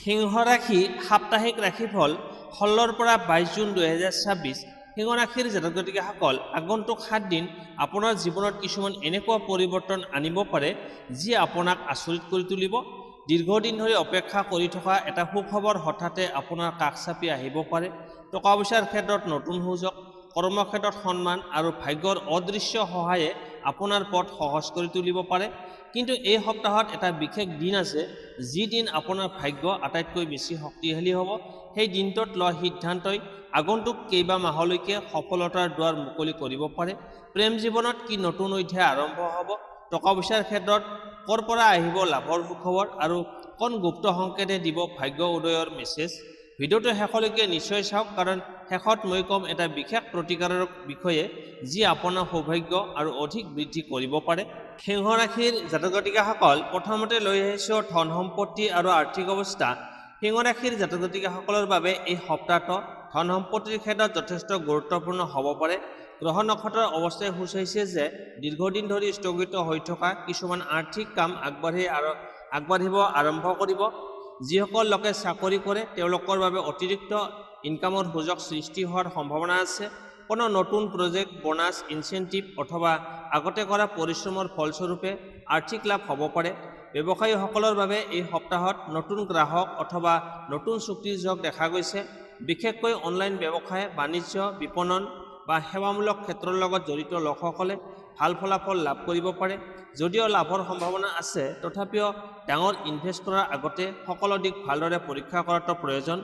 সিংহ ৰাশি সাপ্তাহিক ৰাশিফল 16ৰ পৰা 22 জুন 2026। সিংহ ৰাশিৰ জাতক জাতিকাসকল আগন্তুক 7 দিন আপোনাৰ জীৱনত কিছুমান এনেকুৱা পৰিৱৰ্তন আনিব পাৰে যি আপোনাক আচৰিত কৰি তুলিব। দীৰ্ঘদিন ধৰি অপেক্ষা কৰি থকা এটা সুখবৰ হঠাতে আপোনাৰ কাষ চাপি আহিব পাৰে। টকা পইচাৰ ক্ষেত্ৰত নতুন সুযোগ, কৰ্মক্ষেত্ৰত সন্মান আৰু ভাগ্যৰ অদৃশ্য সহায়ে আপোনাৰ পথ সহজ কৰি তুলিব পাৰে। কিন্তু এই সপ্তাহত এটা বিশেষ দিন আছে যি দিন আপোনাৰ ভাগ্য আটাইতকৈ বেছি শক্তিশালী হ'ব। সেই দিনটোত লোৱা সিদ্ধান্তই আগন্তুক কেইবা মাহলৈকে সফলতাৰ দুৱাৰ মুকলি কৰিব পাৰে। প্ৰেম জীৱনত কি নতুন অধ্যায় আৰম্ভ হ'ব? টকা পইচাৰ ক্ষেত্ৰত ক'ৰ পৰা আহিব লাভৰ সুখবৰ আৰু কোন গুপ্ত সংকেতে দিব ভাগ্য উদয়ৰ মেছেজ? ভিডিঅ'টো শেষলৈকে নিশ্চয় চাওক, কাৰণ শেষত মই ক'ম এটা বিশেষ প্ৰতিকাৰৰ বিষয়ে যি আপোনাৰ সৌভাগ্য আৰু অধিক বৃদ্ধি কৰিব পাৰে। সিংহ ৰাশিৰ জাতক জাতিকাসকল প্ৰথমতে লৈ আহিছোঁ ধন সম্পত্তি আৰু আৰ্থিক অৱস্থা। সিংহ ৰাশিৰ জাতক জাতিকাসকলৰ বাবে এই সপ্তাহটো ধন সম্পত্তিৰ ক্ষেত্ৰত যথেষ্ট গুৰুত্বপূৰ্ণ হ'ব পাৰে। গ্ৰহ নক্ষত্ৰৰ অৱস্থাই সূচাইছে যে দীৰ্ঘদিন ধৰি স্থগিত হৈ থকা কিছুমান আৰ্থিক কাম আগবাঢ়িব আৰম্ভ কৰিব। যিসকল লোকে চাকৰি কৰে তেওঁলোকৰ বাবে অতিৰিক্ত ইনকামৰ সুযোগ সৃষ্টি হোৱাৰ সম্ভাৱনা আছে। কোনো নতুন প্ৰজেক্ট, বোনাছ, ইনচেণ্টিভ অথবা আগতে কৰা পৰিশ্ৰমৰ ফলস্বৰূপে আৰ্থিক লাভ হ'ব পাৰে। ব্যৱসায়ীসকলৰ বাবে এই সপ্তাহত নতুন গ্ৰাহক অথবা নতুন চুক্তিৰ যোগ দেখা গৈছে। বিশেষকৈ অনলাইন ব্যৱসায়, বাণিজ্য, বিপণন বা সেৱামূলক ক্ষেত্ৰৰ লগত জড়িত লোকসকলে ভাল ফলাফল লাভ কৰিব পাৰে। যদিও লাভৰ সম্ভাৱনা আছে, তথাপিও ডাঙৰ ইনভেষ্ট কৰাৰ আগতে সকলো দিশ ভালদৰে পৰীক্ষা কৰাটো প্ৰয়োজন।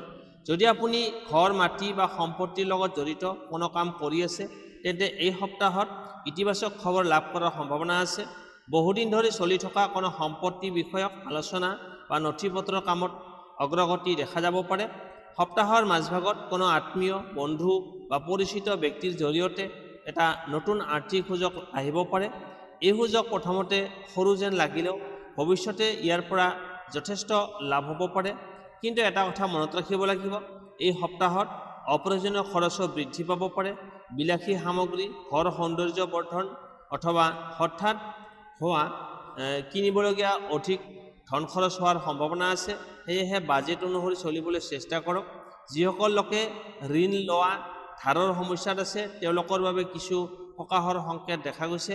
যদি আপুনি ঘৰ, মাটি বা সম্পত্তিৰ লগত জড়িত কোনো কাম কৰি আছে, তেন্তে এই সপ্তাহত ইতিবাচক খবৰ লাভ কৰাৰ সম্ভাৱনা আছে। বহুদিন ধৰি চলি থকা কোনো সম্পত্তি বিষয়ক আলোচনা বা নথিপত্ৰৰ কামত অগ্ৰগতি দেখা যাব পাৰে। সপ্তাহৰ মাজভাগত কোনো আত্মীয়, বন্ধু বা পৰিচিত ব্যক্তিৰ জৰিয়তে এটা নতুন আৰ্থিক সুযোগ আহিব পাৰে। এই সুযোগ প্ৰথমতে সৰু যেন লাগিলেও ভৱিষ্যতে ইয়াৰ পৰা যথেষ্ট লাভ হ'ব পাৰে। কিন্তু এটা কথা মনত ৰাখিব লাগিব, এই সপ্তাহত অপ্ৰয়োজনীয় খৰচো বৃদ্ধি পাব পাৰে। বিলাসী সামগ্ৰী, ঘৰ সৌন্দৰ্য বৰ্ধন অথবা হঠাৎ হোৱা কিনিবলগীয়া অধিক ধন খৰচ হোৱাৰ সম্ভাৱনা আছে। সেয়েহে বাজেট অনুসৰি চলিবলৈ চেষ্টা কৰক। যিসকল লোকে ঋণ লোৱা ধাৰৰ সমস্যাত আছে তেওঁলোকৰ বাবে কিছু সকাহৰ সংকেত দেখা গৈছে।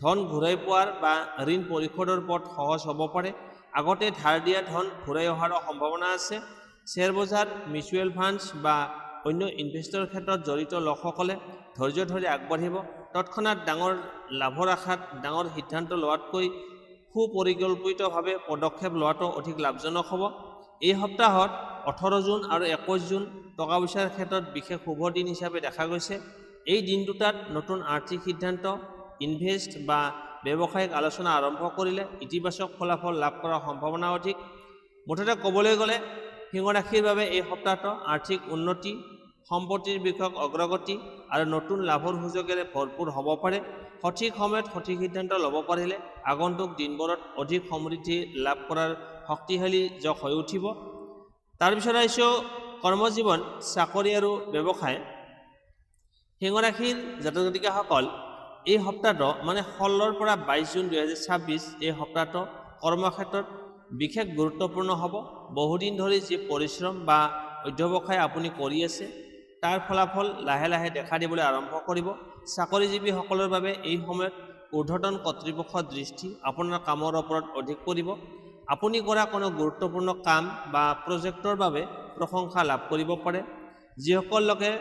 ধন ঘূৰাই পোৱাৰ বা ঋণ পৰিশোধৰ পথ সহজ হ'ব পাৰে। আগতে ধাৰ দিয়া ধন ঘূৰাই অহাৰো সম্ভাৱনা আছে। শ্বেয়াৰ বজাৰ, মিউচুৱেল ফাণ্ডছ বা অন্য ইনভেষ্টৰ ক্ষেত্ৰত জড়িত লোকসকলে ধৈৰ্য ধৰি আগবাঢ়িব। তৎক্ষণাত ডাঙৰ লাভৰ আশাত ডাঙৰ সিদ্ধান্ত লোৱাতকৈ সুপৰিকল্পিতভাৱে পদক্ষেপ লোৱাটো অধিক লাভজনক হ'ব। এই সপ্তাহত 18 জুন আৰু 21 জুন টকা পইচাৰ ক্ষেত্ৰত বিশেষ শুভ দিন হিচাপে দেখা গৈছে। এই দিন দুটাত নতুন আৰ্থিক সিদ্ধান্ত, ইনভেষ্ট বা ব্যৱসায়িক আলোচনা আৰম্ভ কৰিলে ইতিবাচক ফলাফল লাভ কৰাৰ সম্ভাৱনা অধিক। মুঠতে ক'বলৈ গ'লে সিংহ ৰাশিৰ বাবে এই সপ্তাহটো আৰ্থিক উন্নতি, সম্পত্তিৰ বিষয়ক অগ্ৰগতি আৰু নতুন লাভৰ সুযোগেৰে ভৰপূৰ হ'ব পাৰে। সঠিক সময়ত সঠিক সিদ্ধান্ত ল'ব পাৰিলে আগন্তুক দিনবোৰত অধিক সমৃদ্ধি লাভ কৰাৰ শক্তিশালী যোগ হৈ উঠিব। তাৰপিছত আহিছোঁ কৰ্মজীৱন, চাকৰি আৰু ব্যৱসায়। সিংহ ৰাশিৰ জাতক জাতিকাসকল এই সপ্তাহটো মানে 16ৰ পৰা 22 জুন 2026 এই সপ্তাহটো কৰ্মক্ষেত্ৰত বিশেষ গুৰুত্বপূৰ্ণ হ'ব। বহুদিন ধৰি যি পৰিশ্ৰম বা অধ্যৱসায় আপুনি কৰি আছে তাৰ ফলাফল লাহে লাহে দেখা দিবলৈ আৰম্ভ কৰিব। চাকৰিজীৱীসকলৰ বাবে এই সময়ত ঊৰ্ধ্বতন কৰ্তৃপক্ষৰ দৃষ্টি আপোনাৰ কামৰ ওপৰত অধিক পৰিব। আপুনি কৰা কোনো গুৰুত্বপূৰ্ণ কাম বা প্ৰজেক্টৰ বাবে প্ৰশংসা লাভ কৰিব পাৰে। যিসকল লোকে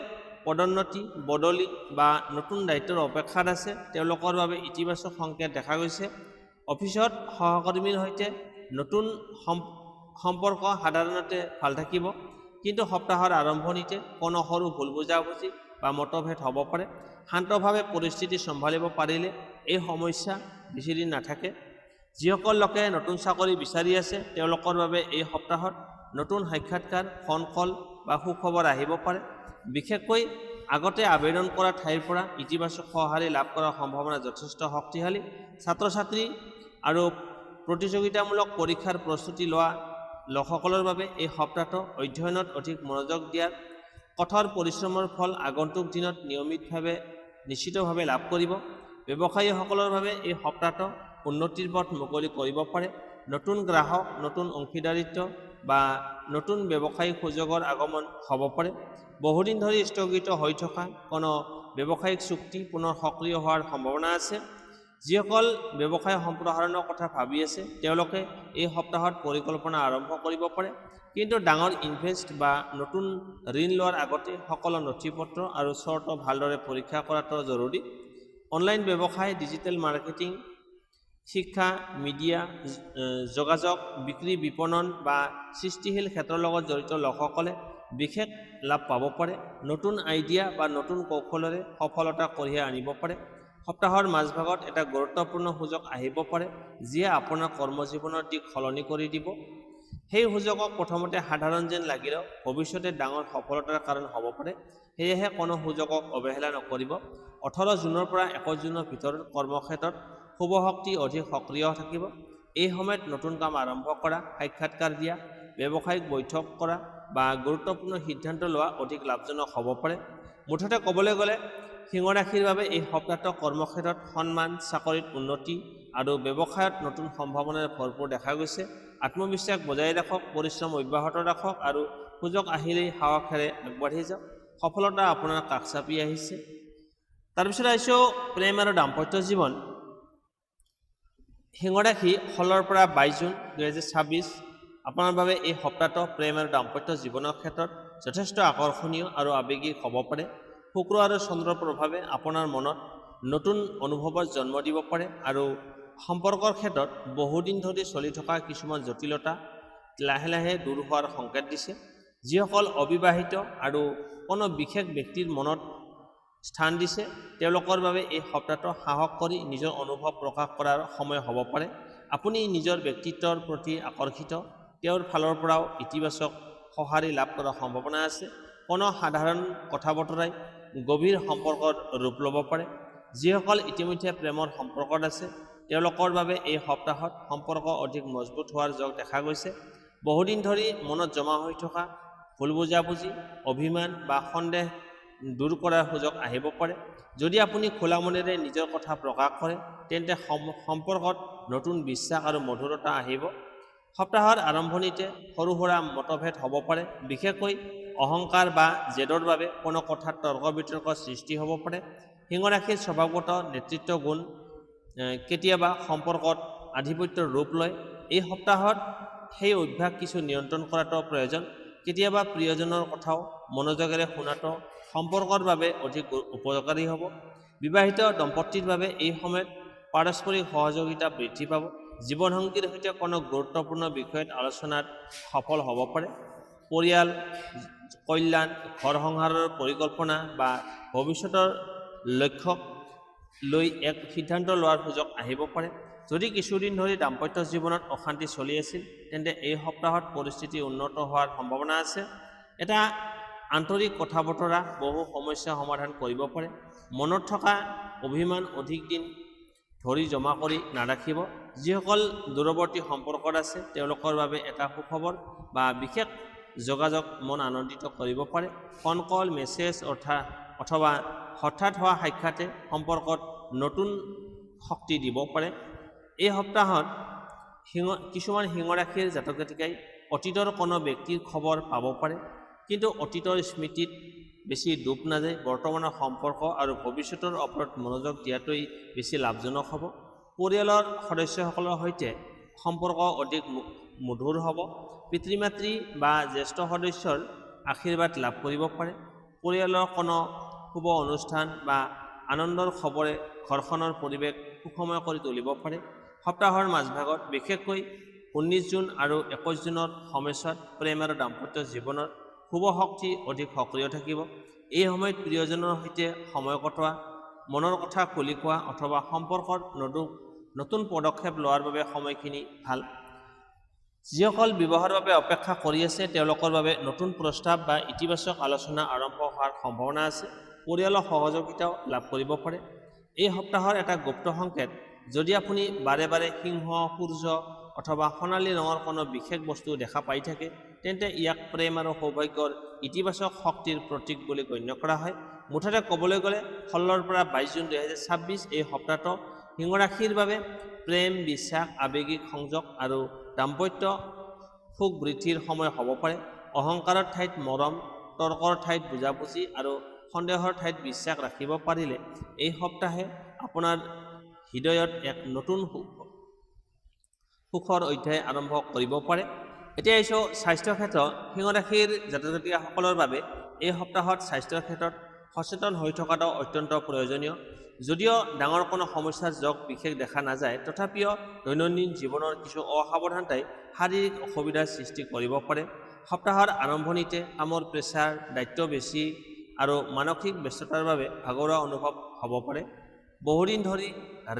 পদোন্নতি, বদলি বা নতুন দায়িত্বৰ অপেক্ষাত আছে তেওঁলোকৰ বাবে ইতিবাচক সংকেত দেখা গৈছে। অফিচত সহকৰ্মীৰ সৈতে নতুন সম্পৰ্ক সাধাৰণতে ভাল থাকিব, কিন্তু সপ্তাহৰ আৰম্ভণিতে কোনো সৰু ভুল বুজাবুজি বা মতভেদ হ'ব পাৰে। শান্তভাৱে পৰিস্থিতি চম্ভালিব পাৰিলে এই সমস্যা বেছিদিন নাথাকে। যিসকল লোকে নতুন চাকৰি বিচাৰি আছে তেওঁলোকৰ বাবে এই সপ্তাহত নতুন সাক্ষাৎকাৰ, ফোন কল বা সুখবৰ আহিব পাৰে। বিশেষকৈ আগতে আবেদন কৰা ঠাইৰ পৰা ইতিবাচক সঁহাৰি লাভ কৰাৰ সম্ভাৱনা যথেষ্ট শক্তিশালী। ছাত্ৰ ছাত্ৰী আৰু প্ৰতিযোগিতামূলক পৰীক্ষাৰ প্ৰস্তুতি লোৱা লোকসকলৰ বাবে এই সপ্তাহটো অধ্যয়নত অধিক মনোযোগ দিয়াৰ কঠোৰ পৰিশ্ৰমৰ ফল আগন্তুক দিনত নিশ্চিতভাৱে লাভ কৰিব। ব্যৱসায়ীসকলৰ বাবে এই সপ্তাহটো উন্নতিৰ পথ মুকলি কৰিব পাৰে। নতুন গ্ৰাহক, নতুন অংশীদাৰিত্ব বা নতুন ব্যৱসায়িক সুযোগৰ আগমন হ'ব পাৰে। বহুদিন ধৰি স্থগিত হৈ থকা কোনো ব্যৱসায়িক চুক্তি পুনৰ সক্ৰিয় হোৱাৰ সম্ভাৱনা আছে। যিসকল ব্যৱসায় সম্প্ৰসাৰণৰ কথা ভাবি আছে তেওঁলোকে এই সপ্তাহত পৰিকল্পনা আৰম্ভ কৰিব পাৰে, কিন্তু ডাঙৰ ইনভেষ্ট বা নতুন ঋণ লোৱাৰ আগতে সকলো নথিপত্ৰ আৰু চৰ্ত ভালদৰে পৰীক্ষা কৰাটো জৰুৰী। অনলাইন ব্যৱসায়, ডিজিটেল মাৰ্কেটিং, শিক্ষা, মিডিয়া, যোগাযোগ, বিক্ৰী, বিপণন বা সৃষ্টিশীল ক্ষেত্ৰৰ লগত জড়িত লোকসকলে বিশেষ লাভ পাব পাৰে। নতুন আইডিয়া বা নতুন কৌশলেৰে সফলতা কঢ়িয়াই আনিব পাৰে। সপ্তাহৰ মাজভাগত এটা গুৰুত্বপূৰ্ণ সুযোগ আহিব পাৰে যিয়ে আপোনাৰ কৰ্মজীৱনৰ দিশ সলনি কৰি দিব। সেই সুযোগক প্ৰথমতে সাধাৰণ যেন লাগিলেও ভৱিষ্যতে ডাঙৰ সফলতাৰ কাৰণ হ'ব পাৰে। সেয়েহে কোনো সুযোগক অৱহেলা নকৰিব। 18 জুনৰ পৰা 21 জুনৰ ভিতৰত কৰ্মক্ষেত্ৰত শুভ শক্তি অধিক সক্ৰিয় থাকিব। এই সময়ত নতুন কাম আৰম্ভ কৰা, সাক্ষাৎকাৰ দিয়া, ব্যৱসায়িক বৈঠক কৰা বা গুৰুত্বপূৰ্ণ সিদ্ধান্ত লোৱা অধিক লাভজনক হ'ব পাৰে। মুঠতে ক'বলৈ গ'লে সিংহ ৰাশিৰ বাবে এই সপ্তাহটো কৰ্মক্ষেত্ৰত সন্মান, চাকৰিত উন্নতি আৰু ব্যৱসায়ত নতুন সম্ভাৱনাৰে ভৰপূৰ দেখা গৈছে। আত্মবিশ্বাস বজাই ৰাখক, পৰিশ্ৰম অব্যাহত ৰাখক আৰু সুযোগ আহিলেই সাহসেৰে আগবাঢ়ি যাওক। সফলতা আপোনাৰ কাষ চাপি আহিছে। তাৰপিছত আহিছোঁ প্ৰেম আৰু দাম্পত্য জীৱন। সিংহ ৰাশি 16 পৰা 22 জুন 2026 আপোনাৰ বাবে এই সপ্তাহটো প্ৰেম আৰু দাম্পত্য জীৱনৰ ক্ষেত্ৰত যথেষ্ট আকৰ্ষণীয় আৰু আৱেগিক হ'ব পাৰে। শুক্ৰ আৰু চন্দ্ৰৰ প্ৰভাৱে আপোনাৰ মনত নতুন অনুভৱৰ জন্ম দিব পাৰে আৰু সম্পৰ্কৰ ক্ষেত্ৰত বহুদিন ধৰি চলি থকা কিছুমান জটিলতা লাহে লাহে দূৰ হোৱাৰ সংকেত দিছে। যিসকল অবিবাহিত আৰু কোনো বিশেষ ব্যক্তিৰ মনত স্থান দিছে তেওঁলোকৰ বাবে এই সপ্তাহটো সাহস কৰি নিজৰ অনুভৱ প্ৰকাশ কৰাৰ সময় হ'ব পাৰে। আপুনি নিজৰ ব্যক্তিত্বৰ প্ৰতি আকৰ্ষিত, তেওঁৰ ফালৰ পৰাও ইতিবাচক সঁহাৰি লাভ কৰাৰ সম্ভাৱনা আছে। কোনো সাধাৰণ কথা বতৰাই গভীৰ সম্পৰ্কৰ ৰূপ ল'ব পাৰে। যিসকল ইতিমধ্যে প্ৰেমৰ সম্পৰ্কত আছে তেওঁলোকৰ বাবে এই সপ্তাহত সম্পৰ্ক অধিক মজবুত হোৱাৰ যোগ দেখা গৈছে। বহুদিন ধৰি মনত জমা হৈ থকা ভুল বুজাবুজি, অভিমান বা সন্দেহ দূৰ কৰাৰ সুযোগ আহিব পাৰে। যদি আপুনি খোলা মনেৰে নিজৰ কথা প্ৰকাশ কৰে তেন্তে সম্পৰ্কত নতুন বিশ্বাস আৰু মধুৰতা আহিব। সপ্তাহৰ আৰম্ভণিতে সৰু সুৰা মতভেদ হ'ব পাৰে। বিশেষকৈ অহংকাৰ বা জেদৰ বাবে কোনো কথাত তৰ্ক বিতৰ্কৰ সৃষ্টি হ'ব পাৰে। সিংহ ৰাশিৰ স্বভাৱগত নেতৃত্ব গুণ কেতিয়াবা সম্পৰ্কত আধিপত্যৰ ৰূপ লয়। এই সপ্তাহত সেই অভ্যাস কিছু নিয়ন্ত্ৰণ কৰাটো প্ৰয়োজন। কেতিয়াবা প্ৰিয়জনৰ কথাও মনোযোগেৰে শুনাটো সম্পৰ্কৰ বাবে অধিক উপকাৰী হ'ব। বিবাহিত দম্পতীৰ বাবে এই সময়ত পাৰস্পৰিক সহযোগিতা বৃদ্ধি পাব। জীৱনসংগীৰ সৈতে কোনো গুৰুত্বপূৰ্ণ বিষয়ত আলোচনাত সফল হ'ব পাৰে। পৰিয়াল কল্যাণ, ঘৰ সংসাৰৰ পৰিকল্পনা বা ভৱিষ্যতৰ লক্ষ্যক লৈ এক সিদ্ধান্ত লোৱাৰ সুযোগ আহিব পাৰে। যদি কিছুদিন ধৰি দাম্পত্য জীৱনত অশান্তি চলি আছিল তেন্তে এই সপ্তাহত পৰিস্থিতি উন্নত হোৱাৰ সম্ভাৱনা আছে। এটা আন্তৰিক কথা বতৰা বহু সমস্যা সমাধান কৰিব পাৰে। মনত থকা অভিমান অধিক দিন ধৰি জমা কৰি নাৰাখিব। যিসকল দূৰৱৰ্তী সম্পৰ্কত আছে তেওঁলোকৰ বাবে এটা সুখবৰ বা বিশেষ যোগাযোগ মন আনন্দিত কৰিব পাৰে। ফোন কল, মেছেজ অথবা হঠাৎ হোৱা সাক্ষাতে সম্পৰ্কত নতুন শক্তি দিব পাৰে। এই সপ্তাহত কিছুমান সিংহ ৰাশিৰ জাতক জাতিকাই অতীতৰ কোনো ব্যক্তিৰ খবৰ পাব পাৰে, কিন্তু অতীতৰ স্মৃতিত বেছি ডুব নাযায়। বৰ্তমানৰ সম্পৰ্ক আৰু ভৱিষ্যতৰ ওপৰত মনোযোগ দিয়াটোৱেই বেছি লাভজনক হ'ব। পৰিয়ালৰ সদস্যসকলৰ সৈতে সম্পৰ্ক অধিক মধুৰ হ'ব। পিতৃ মাতৃ বা জ্যেষ্ঠ সদস্যৰ আশীৰ্বাদ লাভ কৰিব পাৰে। পৰিয়ালৰ কোনো শুভ অনুষ্ঠান বা আনন্দৰ খবৰে ঘৰখনৰ পৰিৱেশ সুখময় কৰি তুলিব পাৰে। সপ্তাহৰ মাজভাগত বিশেষকৈ 19 জুন আৰু 21 জুনৰ সময়ছোৱাত প্ৰেম আৰু দাম্পত্য জীৱনৰ শুভ শক্তি অধিক সক্ৰিয় থাকিব। এই সময়ত প্ৰিয়জনৰ সৈতে সময় কটোৱা, মনৰ কথা খুলি কোৱা অথবা সম্পৰ্কত নতুন পদক্ষেপ লোৱাৰ বাবে সময়খিনি ভাল। যিসকল বিবাহৰ বাবে অপেক্ষা কৰি আছে তেওঁলোকৰ বাবে নতুন প্ৰস্তাৱ বা ইতিবাচক আলোচনা আৰম্ভ হোৱাৰ সম্ভাৱনা আছে। পৰিয়ালৰ সহযোগিতাও লাভ কৰিব পাৰে। এই সপ্তাহৰ এটা গুপ্ত সংকেত, যদি আপুনি বাৰে বাৰে সিংহ, সূৰ্য অথবা সোণালী ৰঙৰ কোনো বিশেষ বস্তু দেখা পাই থাকে তেন্তে ইয়াক প্ৰেম আৰু সৌভাগ্যৰ ইতিবাচক শক্তিৰ প্ৰতীক বুলি গণ্য কৰা হয়। মুঠতে ক'বলৈ গ'লে 16 পৰা 22 জুন 2026 এই সপ্তাহটো সিংহ ৰাশিৰ বাবে প্ৰেম, বিশ্বাস, আৱেগিক সংযোগ আৰু দাম্পত্য সুখ বৃদ্ধিৰ সময় হ'ব পাৰে। অহংকাৰৰ ঠাইত মৰম, তৰ্কৰ ঠাইত বুজাবুজি আৰু সন্দেহৰ ঠাইত বিশ্বাস ৰাখিব পাৰিলে এই সপ্তাহে আপোনাৰ হৃদয়ত এক নতুন সুখৰ অধ্যায় আৰম্ভ কৰিব পাৰে। এতিয়া আহিছোঁ স্বাস্থ্যৰ ক্ষেত্ৰত। সিংহ ৰাশিৰ জাতক জাতিকাসকলৰ বাবে এই সপ্তাহত স্বাস্থ্যৰ ক্ষেত্ৰত সচেতন হৈ থকাটো অত্যন্ত প্ৰয়োজনীয়। যদিও ডাঙৰ কোনো সমস্যাৰ যোগ বিশেষ দেখা নাযায়, তথাপিও দৈনন্দিন জীৱনৰ কিছু অসাৱধানতাই শাৰীৰিক অসুবিধাৰ সৃষ্টি কৰিব পাৰে। সপ্তাহৰ আৰম্ভণিতে কামৰ প্ৰেছাৰ, দায়িত্ব বেছি আৰু মানসিক ব্যস্ততাৰ বাবে ভাগৰুৱা অনুভৱ হ'ব পাৰে। বহুদিন ধৰি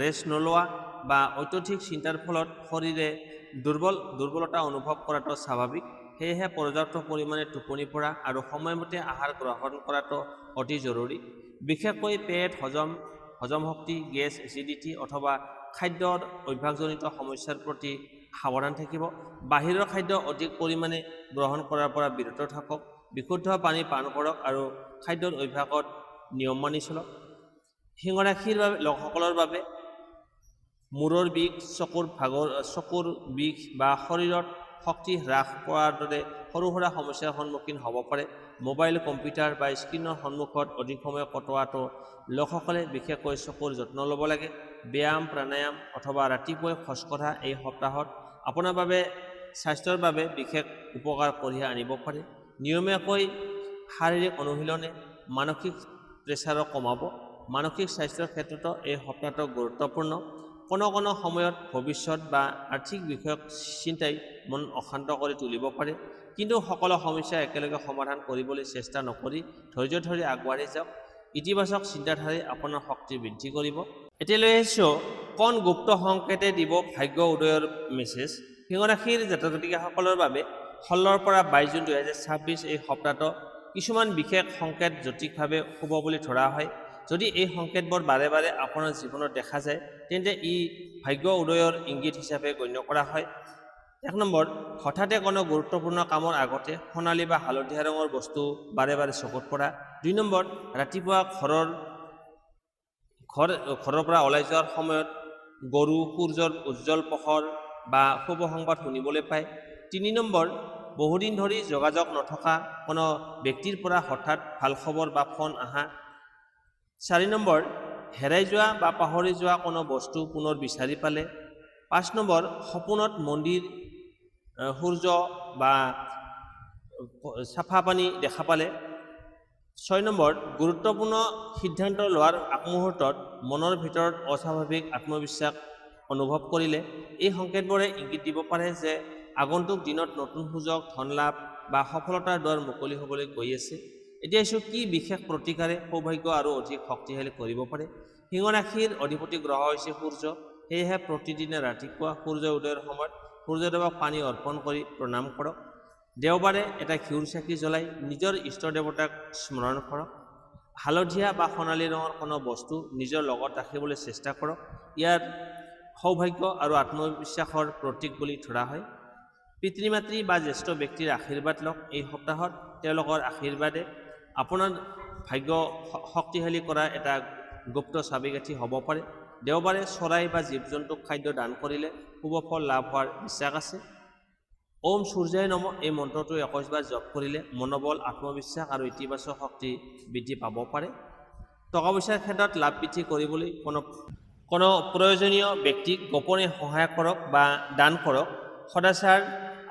ৰেষ্ট নোলোৱা বা অত্যধিক চিন্তাৰ ফলত শৰীৰে দুৰ্বলতা অনুভৱ কৰাটো স্বাভাৱিক। সেয়েহে পৰ্যাপ্ত পৰিমাণে টোপনি পৰা আৰু সময়মতে আহাৰ গ্ৰহণ কৰাটো অতি জৰুৰী। বিশেষকৈ পেট, হজম শক্তি, গেছ, এচিডিটি অথবা খাদ্যৰ অভ্যাসজনিত সমস্যাৰ প্ৰতি সাৱধান থাকিব। বাহিৰৰ খাদ্য অধিক পৰিমাণে গ্ৰহণ কৰাৰ পৰা বিৰত থাকক। বিশুদ্ধ পানী পান কৰক আৰু খাদ্যৰ অভ্যাসত নিয়ম মানি চলক। সিংহ ৰাশিৰ লোকসকলৰ বাবে মূৰৰ বিষ, চকুৰ বিষ বা শৰীৰত শক্তি হ্ৰাস পোৱাৰ দৰে সৰু সুৰা সমস্যাৰ সন্মুখীন হ'ব পাৰে। মোবাইল, কম্পিউটাৰ বা স্ক্ৰীনৰ সন্মুখত অধিক সময় কটোৱাটো লোকসকলে বিশেষকৈ চকুৰ যত্ন ল'ব লাগে। ব্যায়াম, প্ৰাণায়াম অথবা ৰাতিপুৱাই খোজ কঢ়া এই সপ্তাহত আপোনাৰ বাবে স্বাস্থ্যৰ বাবে বিশেষ উপকাৰ কঢ়িয়াই আনিব পাৰে। নিয়মীয়াকৈ শাৰীৰিক অনুশীলনে মানসিক প্ৰেছাৰো কমাব। মানসিক স্বাস্থ্যৰ ক্ষেত্ৰতো এই সপ্তাহটো গুৰুত্বপূৰ্ণ। কোনো সময়ত ভৱিষ্যত বা আৰ্থিক বিষয়ক চিন্তাই মন অশান্ত কৰি তুলিব পাৰে। কিন্তু সকলো সমস্যা একেলগে সমাধান কৰিবলৈ চেষ্টা নকৰি ধৈৰ্য ধৰি আগবাঢ়ি যাওক। ইতিবাচক চিন্তাধাৰাই আপোনাৰ শক্তি বৃদ্ধি কৰিব। এতিয়া লৈ আহিছোঁ কোন গুপ্ত সংকেতে দিব ভাগ্য উদয়ৰ মেছেজ। সিংহ ৰাশিৰ জাতক জাতিকাসকলৰ বাবে 16 পৰা 22 জুন 2026 এই সপ্তাহটো কিছুমান বিশেষ সংকেত জ্যোতিষভাৱে শুভ বুলি ধৰা হয়। যদি এই সংকেতবোৰ বাৰে বাৰে আপোনাৰ জীৱনত দেখা যায়, তেন্তে ই ভাগ্য উদয়ৰ ইংগিত হিচাপে গণ্য কৰা হয়। 1 নম্বৰ, হঠাতে কোনো গুৰুত্বপূৰ্ণ কামৰ আগতে সোণালী বা হালধীয়া ৰঙৰ বস্তু বাৰে বাৰে চকুত পৰা। 2 নম্বৰ, ৰাতিপুৱা ঘৰৰ পৰা ওলাই যোৱাৰ সময়ত গৰু, সূৰ্যৰ উজ্জ্বল পোহৰ বা শুভ সংবাদ শুনিবলৈ পায়। 3 নম্বৰ, বহুদিন ধৰি যোগাযোগ নথকা কোনো ব্যক্তিৰ পৰা হঠাৎ ভাল খবৰ বা ফোন আহা। 4 নম্বৰ, হেৰাই যোৱা বা পাহৰি যোৱা কোনো বস্তু পুনৰ বিচাৰি পালে। 5 নম্বৰ, সপোনত মন্দিৰ, সূৰ্য বা চাফা পানী দেখা পালে। 6 নম্বৰ, গুৰুত্বপূৰ্ণ সিদ্ধান্ত লোৱাৰ আগমুহূৰ্তত মনৰ ভিতৰত অস্বাভাৱিক আত্মবিশ্বাস অনুভৱ কৰিলে। এই সংকেতবোৰে ইংগিত দিব পাৰে যে আগন্তুক দিনত নতুন সুযোগ, ধন লাভ বা সফলতাৰ দুৱাৰ মুকলি হ'বলৈ গৈ আছে। এতিয়া কি বিশেষ প্ৰতিকাৰে সৌভাগ্য আৰু অধিক শক্তিশালী কৰিব পাৰে। সিংহ ৰাশিৰ অধিপতি গ্ৰহ হৈছে সূৰ্য। সেয়েহে প্ৰতিদিনে ৰাতিপুৱা সূৰ্য উদয়ৰ সময়ত সূৰ্যদেৱক পানী অৰ্পণ কৰি প্ৰণাম কৰক। দেওবাৰে এটা ঘিউৰ চাকি জ্বলাই নিজৰ ইষ্ট দেৱতাক স্মৰণ কৰক। হালধীয়া বা সোণালী ৰঙৰ কোনো বস্তু নিজৰ লগত ৰাখিবলৈ চেষ্টা কৰক। ইয়াৰ সৌভাগ্য আৰু আত্মবিশ্বাসৰ প্ৰতীক বুলি ধৰা হয়। পিতৃ-মাতৃ বা জ্যেষ্ঠ ব্যক্তিৰ আশীৰ্বাদ লওক। এই সপ্তাহত তেওঁলোকৰ আশীৰ্বাদে আপোনাৰ ভাগ্য শক্তিশালী কৰা এটা গুপ্ত চাবিকাঠি হ'ব পাৰে। দেওবাৰে চৰাই বা জীৱ-জন্তুক খাদ্য দান কৰিলে শুভ ফল লাভ হোৱাৰ বিশ্বাস আছে। ওম সূৰ্যায় নমঃ এই মন্ত্ৰটো 21 বাৰ জপ কৰিলে মনোবল, আত্মবিশ্বাস আৰু ইতিবাচক শক্তি বৃদ্ধি পাব পাৰে। টকা পইচাৰ ক্ষেত্ৰত লাভ বৃদ্ধি কৰিবলৈ কোনো প্ৰয়োজনীয় ব্যক্তিক গোপনে সহায় কৰক বা দান কৰক। সদাচাৰ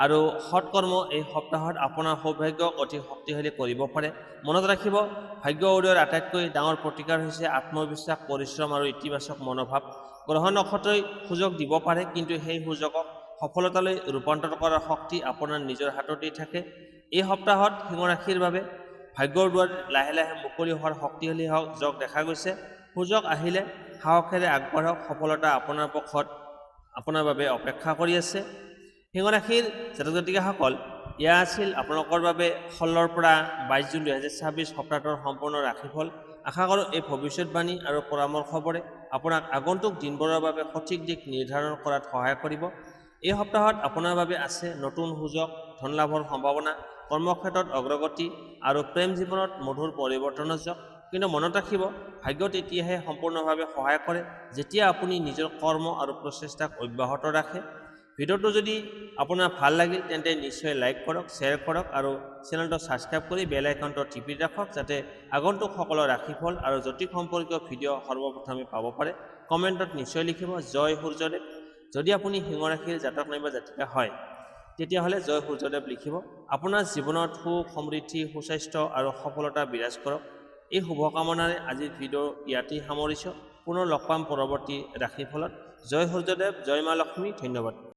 আৰু সৎকৰ্ম এই সপ্তাহত আপোনাৰ সৌভাগ্যক অতি শক্তিশালী কৰিব পাৰে। মনত ৰাখিব, ভাগ্য উদয়ৰ আটাইতকৈ ডাঙৰ প্ৰতিকাৰ হৈছে আত্মবিশ্বাস, পৰিশ্ৰম আৰু ইতিবাচক মনোভাৱ। গ্ৰহ নক্ষত্ৰই সুযোগ দিব পাৰে, কিন্তু সেই সুযোগক সফলতালৈ ৰূপান্তৰ কৰাৰ শক্তি আপোনাৰ নিজৰ হাততেই থাকে। এই সপ্তাহত সিংহ ৰাশিৰ বাবে ভাগ্যৰ দুৱাৰ লাহে লাহে মুকলি হোৱাৰ শক্তিশালী যোগ দেখা গৈছে। সুযোগ আহিলে সাহসেৰে আগবাঢ়ক। সফলতা আপোনাৰ পক্ষত আপোনাৰ বাবে অপেক্ষা কৰি আছে। সিংহ ৰাশিৰ জাতক জাতিকাসকল, এয়া আছিল আপোনালোকৰ বাবে 16 পৰা 22 জুন 2026 সপ্তাহটোৰ সম্পূৰ্ণ ৰাশিফল। আশা কৰোঁ এই ভৱিষ্যতবাণী আৰু পৰামৰ্শবোৰে আপোনাক আগন্তুক দিনবোৰৰ বাবে সঠিক দিশ নিৰ্ধাৰণ কৰাত সহায় কৰিব। এই সপ্তাহত আপোনাৰ বাবে আছে নতুন সুযোগ, ধন লাভৰ সম্ভাৱনা, কৰ্মক্ষেত্ৰত অগ্ৰগতি আৰু প্ৰেম জীৱনত মধুৰ পৰিৱৰ্তনৰ যোগ। কিন্তু মনত ৰাখিব, ভাগ্য তেতিয়াহে সম্পূৰ্ণভাৱে সহায় কৰে যেতিয়া আপুনি নিজৰ কৰ্ম আৰু প্ৰচেষ্টাক অব্যাহত ৰাখে। ভিডিঅ'টো যদি আপোনাৰ ভাল লাগিল তেন্তে নিশ্চয় লাইক কৰক, শ্বেয়াৰ কৰক আৰু চেনেলটো ছাবস্ক্ৰাইব কৰি বেল আইকনটো টিপি ৰাখক যাতে আগন্তুক সকলৰ ৰাশিফল আৰু জ্যোতিষ সম্পৰ্কীয় ভিডিঅ' সৰ্বপ্ৰথমে পাব পাৰে। কমেণ্টত নিশ্চয় লিখিব জয় সূৰ্যদেৱ। যদি আপুনি সিংহ ৰাশিৰ জাতক নাইবা জাতিকা হয় তেতিয়াহ'লে জয় সূৰ্যদেৱ লিখিব। আপোনাৰ জীৱনত সুখ, সমৃদ্ধি, সুস্বাস্থ্য আৰু সফলতা বিৰাজ কৰক। এই শুভকামনাৰে আজিৰ ভিডিঅ' ইয়াতেই সামৰিছোঁ। পুনৰ লগ পাম পৰৱৰ্তী ৰাশিফলত। জয় সূৰ্যদেৱ, জয় মা লক্ষ্মী, ধন্যবাদ।